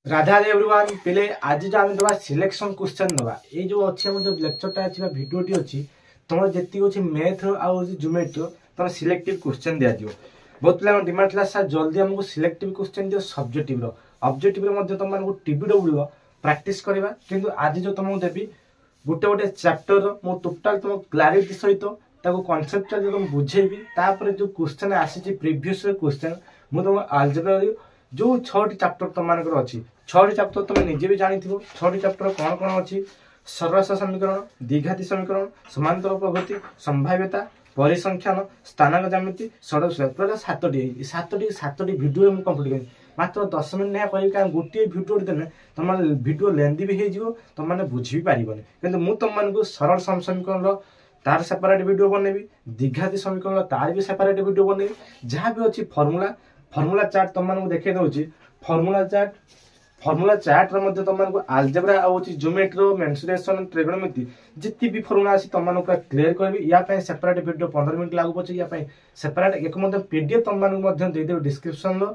Radha everyone पहले आज जो आम दबा सिलेक्शन क्वेश्चन दबा ये जो अच्छी जो लेक्चरटा अच्छी भिडियोटी अच्छी तुम जी अच्छी मैथ आउ ज्योमेट्री तुम सिलेक्टिव क्वेश्चन दिज्व बहुत पिला डिमांड था सर जल्दी आमको सिलेक्टिव क्वेश्चन दियो सब्जेक्टिव ऑब्जेक्टिव तुम टीबीडब्ल्यू प्रैक्टिस करवा किंतु आज जो तुमको देवी गोटे गोटे चैप्टर मो टोटाल तुम क्लारिटी सहित कनसेप्ट जो तुम बुझेबी तापर जो क्वेश्चन आसी प्रीवियस क्वेश्चन मुझे तुम आलजेब्रा जो 6टी चैप्टर तुम मानकर अच्छी 6टी चैप्टर तुम निजे भी जानी 6टी चैप्टर कौन कौन अच्छी सरल समीकरण द्विघाती समीकरण समांतर प्रगति संभाव्यता परिसंख्यान स्थानांक ज्यामिति सड़क पूरा 7टी भिडियो मुझे कंप्लीट कर मात्र 10 मिनट ना कह गोटे भिडियो देने तुम भिडियो लेंदी भी हो तुम मैंने बुझी भी पारबनी कि मुझे तुम सरल समीकरण तार सेपरेट वीडियो बनैबी द्विघाती समीकरण तार भी सेपरेट वीडियो बनैबी जहाँ भी अच्छी फर्मूला चार्ट तुम मानक देखे दूसरी फर्मूला चार्ट रे तुम आलजेब्रा ज्योमेट्री मेंसुरेशन ट्रिगोनोमेट्री जितनी भी फर्मूला आसी तुम पूरा क्लियर करबी या सेपरेट वीडियो 15 मिनट लागू पचे या सेपरेट एक पीडीएफ तुम मानक डिस्क्रिप्शन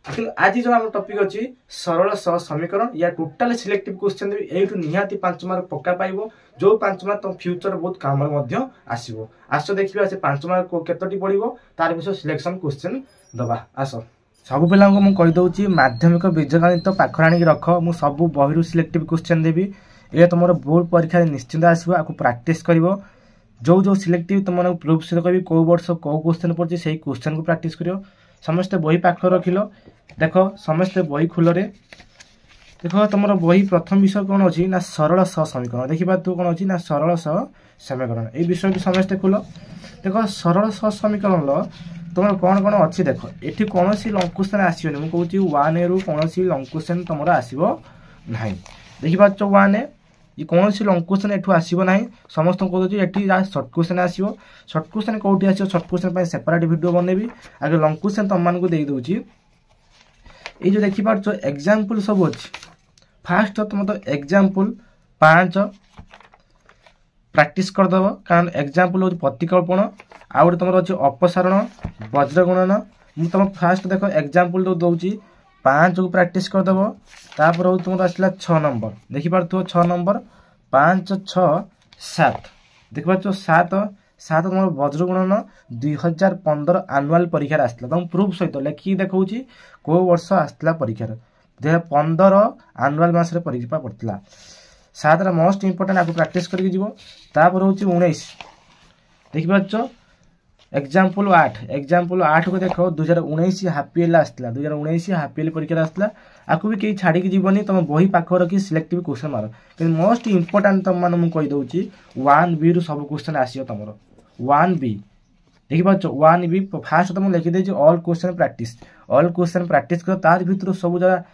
आज जो आम टॉपिक अच्छी सरल सह समीकरण या टोटाल सिलेक्टिव क्वेश्चन यू निहाती 5 मार्क पक्का पाइब जो 5 मार्क तुम फ्यूचर बहुत काम आसो आस देखिए से 5 मार्क केतोटी पड़ो तार विषय सिलेक्शन क्वेश्चन दबा आस सब पिला मुझे कहीदे माध्यमिक बीजगणित पाखर आनिक रख मु सब बही सिलेक्टिव क्वेश्चन देवी ये तुम बोर्ड परीक्षा निश्चिंत आसो आपको प्रैक्टिस कर जो जो सिलेक्टिव तुम प्रूफ सहित कह कौ वर्ष कौ क्वेश्चन पड़े से क्वेश्चन को प्रैक्टिस कर समस्ते बही पाख रखिल देख समस्ते बही खुलरे देख तुम बही प्रथम विषय कौन अच्छी ना सरल सह समीकरण देखा तू कौन अच्छी ना सरल सह समीकरण ये विषय भी समस्ते खुल देख सरल सह समीकरण तुम कौन कौन अच्छी देख ये कौन सी लंग क्वेश्चन आसोनी मुझे 1 ए रु कौन सी लंग क्वेश्चन तुम आसो ना देखिपार 1 ए ये कौन सी लंग क्वेश्चन एठू आसो ना समस्त को ये सर्ट क्वेश्चन आसो सर्ट क्वेश्चन कौटी आसो सर्ट क्वेश्चन सेपरेट वीडियो बनैबी आगे लंग क्वेश्चन तुम मानक दे दूची ये जो देखिपार एग्जांपल सब अच्छी फास्ट तुम तो एग्जांपल 5 प्रैक्टिस करदेव कारण एग्जांपल हूँ प्रतिकल्पन आउ गोटे तुम अच्छे अपसारण वज्र गुणन मुझे तुम फास्ट देख एग्जांपल तो दूसरी 5 को प्रैक्टिस करदेव तापर हूँ तुम आसला 6 नंबर देखिपो 6 नंबर 5 6 7 देखिपो 7 तुम वज्र गुणन 2015 आनुआल परीक्षा आसला तुम प्रूफ सहित लेखिकी देखा कौ वर्ष आसला परीक्षा 2015 आनुआल मस परीक्षा पड़ता 7 मोस्ट इंपोर्टेंट आपको प्रैक्टिस करके तापर हूँ 19 देखिपो एग्जांपल 8 को देख 2019 हापीएल आसला 2019 हापीएल परीक्षा आसला आपको भी कहीं छाड़ी जीवनी तुम बही पाख रखी सिलेक्टिव क्वेश्चन मार कि मोस्ट इंपोर्टेंट तुम मान मुझे कहीदे 1B रु सब क्वेश्चन आसो तुम 1B देखिए 1B फास्ट तुम लिखिदे ऑल क्वेश्चन प्रैक्टिस कर तार भर सब जगह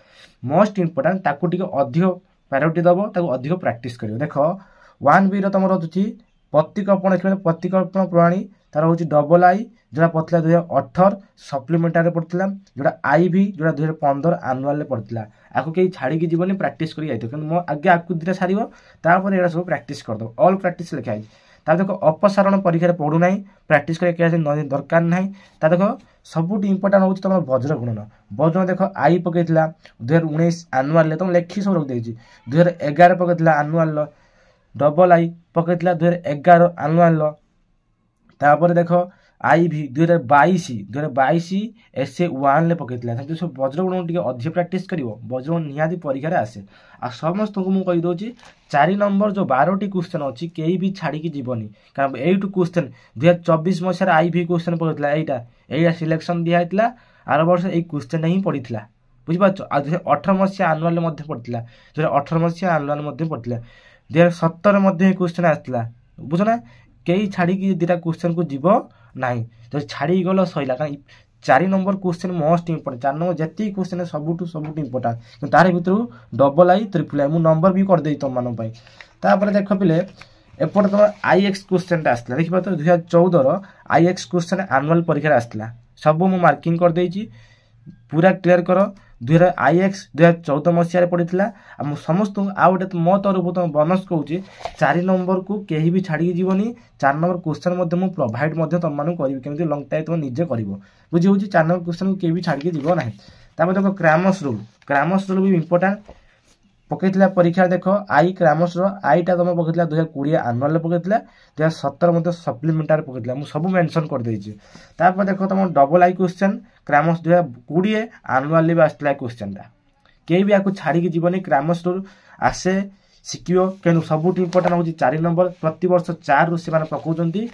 मोस्ट इंपोर्टेंट ताकू टिके अधिक प्रायोरिटी दब ताकू अधिक प्रैक्टिस कर देख 1B रो तुम रही प्रतिकल्पन प्रणाली तार हूँ डबल आई जोड़ा पड़ता 2018 सप्लीमेंटारी पड़ता जोड़ा IV जोड़ा 2015 आनुआल पड़ता आपको कहीं छाड़ी जीवन प्रैक्टिस कर मो आगे आपको दुटा सार यहाँ सब प्रैक्टिस करदे ऑल प्रैक्टिस लिखाई देख अपसारण परीक्षा पढ़ुना प्रैक्टिस कर दरकार ना देख सबुठ इंपोर्टाट हूँ तुम वज्र गुणन देख आई पकई 2019 आनुआल तुम लेखी सब रखी 2011 पकई आनुआल डबल आई पकई 2011 आनुआल तापर देख IV 2022 SA1 पकई सब वज्रगुण टे अधिक प्रैक्टिस कर वज्रगुण निहाती परीक्षा आसे आ समस्त को मुझे कहीदे 4 नंबर जो 12टी क्वेश्चन अच्छी कहीं भी छाड़ी जीवनी कारण you question 2024 Masih IV question पड़ता यहाँ सिलेक्शन दिखाई आर वर्ष यही क्वेश्चन ही पड़ा बुझीपार आ 2018 मसीहा आनुआल पड़ता 2018 मसीहा आनुआल पड़ता 2017 क्वेश्चन आसला बुझना कई छाड़ी दुटा क्वेश्चन को जीव ना तो छाड़ी गल सैला कहीं 4 number question most important 4 number जितनी क्वेश्चन सबुठ इंपोर्टेंट तार भर डबल आई ट्रिपल आई मुझे नंबर भी करदे तुम मानक तापर देख पिले एपटे तुम IX क्वेश्चन आसला देखिए तो 2014 IX क्वेश्चन आनुआल परीक्षा आसला सब मुझे मार्किंग करदे पूरा क्लियर कर IX 2014 मसीह पड़ता समस्त आउ गोटे मो तरफ तुम बोनस कहे 4 नंबर को कहीं भी छाड़ी जीवनी 4 नंबर क्वेश्चन प्रोवाइड तुम मानक करी केमी लंग टाइम तुम निजे कर बुझी 4 नंबर क्वेश्चन को कहीं भी छाड़ी जीव ना तापर देखो क्रामस रूल भी इंपोर्टेंट पकईला परीक्षा देख आई क्रामस आईटा तुम पकईला 2020 आनुआल पकईला 2017 मध्य सप्लीमेंटार पकईला मुझे सब मेंशन कर देछि। तापर देख तुम डबल आई क्वेश्चन क्रामस 2020 आनुआल भी आसला क्वेश्चनटा कई भी आपको छाड़ी जीवनी क्रामस रूल आसे शिखियो कि सबुठ इंपोर्टेंट हूँ 4 नंबर प्रति वर्ष 4 रू से पकाउछंती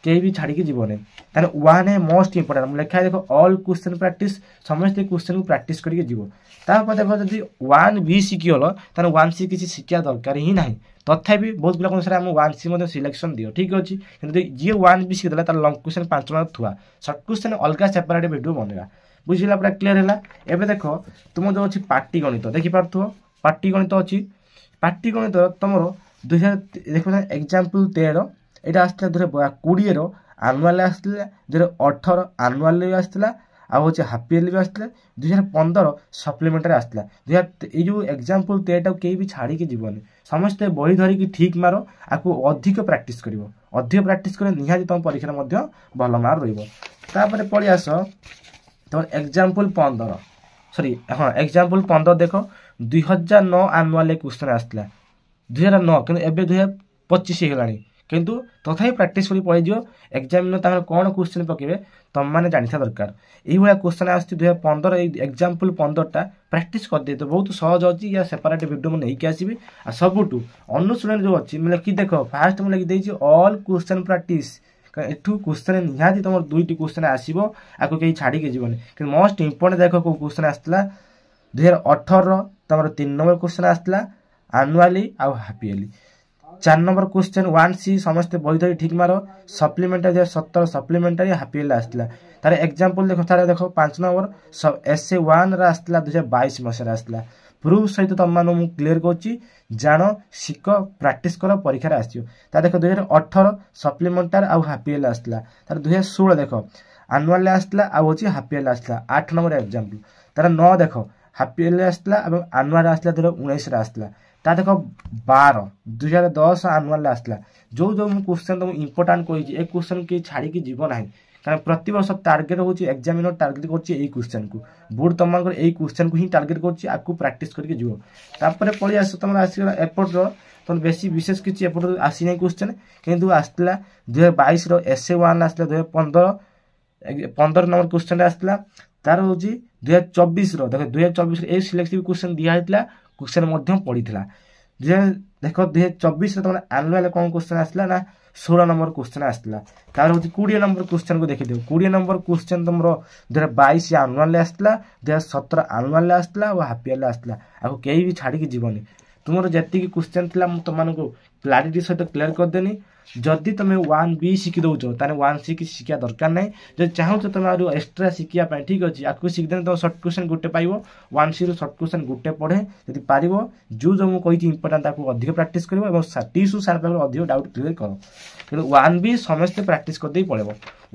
कहीं भी छाड़ी जीवनी ताने वन है मोस्ट इंपोर्टेंट लिखा देखो ऑल क्वेश्चन प्रैक्टिस समस्त क्वेश्चन को प्रैक्टिस करके जीव तापर देखो जब 1B शिखिगल ताने 1C किसी शिक्षा दरकार ही ना तथापि बहुत पिला सर आम 1C सिलेक्शन दियो ठीक अच्छे जी 1B शिखिदेला तार लंग क्वेश्चन 5 मार्क थुआ सर्ट क्वेश्चन अलग सेपरेट वीडियो बनवा बुझला पूरा क्लीयर है। एवं देख तुम जो अच्छी पाटी गणित देखिपार पाटी गणित अच्छी पाटी गणित तुम 2000 देख एग्जाम्पल 13 यहाँ आसला 2020 आनुआल आसला 2018 आनुआल भी आसला आउ हाफ इयरली भी आसला 2015 सप्लीमेंटारी आसला जो एग्जाम्पल 13 कहीं भी छाड़ी जीवनी समस्ते बही धरिकी ठीक मार आपको अधिक प्रैक्टिस कर निहाती तुम परीक्षा भल मार्क रही पलि आस तुम एग्जाम्पल 15 सॉरी हाँ एग्जाम्पल 15 देख 2009 आनुआल क्वेश्चन आसला 2009 कि एवं 2025 होगा किंतु तथापि प्रैक्टिस कर पड़े एग्जाम कौन क्वेश्चन पकेबे तुम मैंने जाना दरकार यही क्वेश्चन आस 2015 एग्जाम्पल 15टा प्रैक्टिस कर दे तो बहुत सहज अच्छी या सेपरेट वीडियो मुझे नहीं आसबि आ सबुठू अनुशीलन जो अच्छी मैं लिखी देख फास्ट मुझे लिखी ऑल क्वेश्चन प्रैक्टिस एठू क्वेश्चन निहाती तुम 2टी क्वेश्चन आसो आपको कहीं छाड़ी जीवन कि मोस्ट इंपोर्टेंट देख कौ क्वेश्चन आसला 2018 तुम 3 नंबर क्वेश्चन आसला आनुआली आउ half yearly 4 number question 1C समस्त बही धरी ठीक मार सप्लीमेंटारी 2017 सप्लीमेंटारी हाफ इयरली आसला तार एग्जाम्पल देख तार देख 5 नंबर SA1 आसला 2022 मसीह आसला प्रूफ सहित तुम मैं क्लीयर कर जान शिख प्रैक्टिस कर परीक्षा आसो तार देख 2018 सप्लीमेंटार आउ हाफ इयरली आसला तार 2016 देख आनुआल आसला आउ हाफ इयरली आसला 8 नंबर एग्जाम्पल तार 9 देख हाफ इयरली आसला आनुआल आसला 2019 आसला ता देख 12 2010 आनुआल आसला जो जो क्वेश्चन तुम इंपोर्टाट कही क्वेश्चन की छाड़ी जीव ना कारण प्रति वर्ष टार्गेट होची एग्जामिनर टार्गेट करछि एई क्वेश्चन को बोर्ड तुमकर एई क्वेश्चन को ही टार्गेट करछि आकु प्रैक्टिस करके जीव तापर पळि आस तुम आसीला एपोर्ट रो तुम बेसी विशेष किछि एपोर्ट आसी नै क्वेश्चन किंतु आसला 2022 रो SA1 आसला 2015 नंबर क्वेश्चन आसला तार होची 2024 रो देख 2024 ए सिलेक्टिव क्वेश्चन दिया हेतला क्वेश्चन मध्यम पड़ीला देख 2024 तुम आनुआल कौन क्वेश्चन आसला ना 16 नंबर क्वेश्चन आसला तार हूँ 20 नंबर क्वेश्चन को देखिए 20 नंबर क्वेश्चन तुम 2022 आनुआल आसला 2017 आनुआल आसला और हाफ इयरली आसला आपको कहीं भी छाड़ी जीवनी तुम जी क्वेश्चन थी तुमको क्लारिटी सहित क्लियर करदेनी जदि तुम 1B शिखी दौच ताने 1C की शिक्षा दरकार ना जो चाहूँ तुम एक्सट्रा शिखा ठीक अच्छे आपको शिखिदे तुम सर्ट क्वेश्चन गोटे पाइब 1C सर्ट क्वेश्चन गोटे पढ़े जब पार जो जो मुझे इंपोर्टाट आपको अधिक प्रैक्टिस कर टीसू सार पाखे अधिक डाउट क्लियर कर कि 1B समस्त प्रैक्टिस करदे पड़े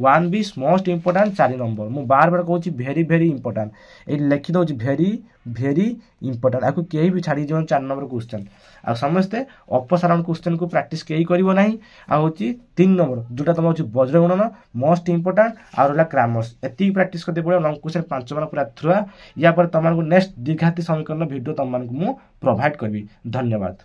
1B मोस्ट इंपोर्टाट 4 नंबर मुझे बार बार कहूँ भेरी भेरी इंपोर्टाट ये लिखी दौर भेरी भेरी इंपोर्टाट आपको कहीं भी छाड़ी जीवन 4 नंबर क्वेश्चन आ समस्ते अपसारण क्वेश्चन को प्रैक्टिस कहीं करिवो नाही आ होची 3 नंबर जोटा तुम होची वज्रगुणन मोस्ट इंपोर्टाट आ रहला क्रामस एति प्रैक्टिस करते पड़े लॉन्ग क्वेश्चन 5 मार्क पूरा थ्रुआ या पर तुमको नेक्स्ट द्विघाती समीकरण वीडियो तुमको मु प्रोवाइड करबी। धन्यवाद।